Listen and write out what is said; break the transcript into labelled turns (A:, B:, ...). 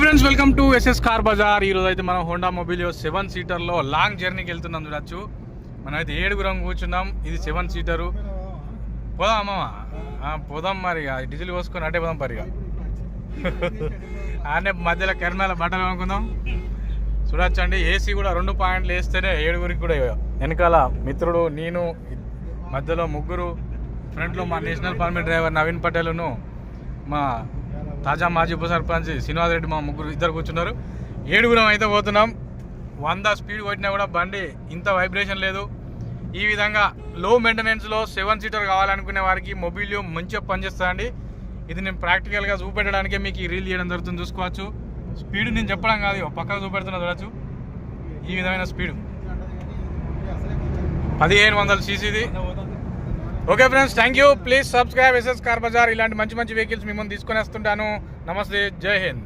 A: Friends, welcome to SS car bazaar. ఈరోజు అయితే మనం హోండా మొబిలియో 7 సీటర్లో లాంగ్ జర్నీకి వెళ్తున్నాం. చూడొచ్చు, మనం అయితే 7 కూర్చున్నాం. ఇది 7 సీటరు. పోదాం అమ్మమ్మ, పోదాం మరి. డీజిల్ పోసుకొని అటే పోదాం పరిగా. ఆనే మధ్యలో కిరణాల బట్టలు అనుకుందాం. చూడొచ్చండి, ఏసీ కూడా 2 పాయింట్లు వేస్తేనే 7 కూడా. వెనకాల మిత్రుడు, నేను, మధ్యలో ముగ్గురు, ఫ్రంట్లో మా నేషనల్ పర్మిట్ డ్రైవర్ నవీన్ పటేల్ను, మా తాజా మాజీ ఉప సర్పంచ్ శ్రీనివాస్ రెడ్డి, మా ఇద్దరు కూర్చున్నారు. 7 అయితే పోతున్నాం. 100 స్పీడ్ కొట్టినా కూడా బండి ఇంత వైబ్రేషన్ లేదు. ఈ విధంగా లో మెయింటెనెన్స్లో 7 సీటర్ కావాలనుకునే వారికి మొబిలియో మంచిగా పనిచేస్తుందండి. ఇది నేను ప్రాక్టికల్గా చూపెట్టడానికే మీకు ఈ రీల్ చేయడం జరుగుతుంది. చూసుకోవచ్చు, స్పీడ్ నేను చెప్పడం కాదు, పక్కగా చూపెడుతున్నా. చూడొచ్చు, ఈ విధమైన speed 1500 cc. Okay friends, thank you. Please subscribe SS car bazaar. ఇలాంటి మంచి మంచి వెహికల్స్ మిమ్మల్ని తీసుకొని వస్తుంటాను. నమస్తే, జై హింద్.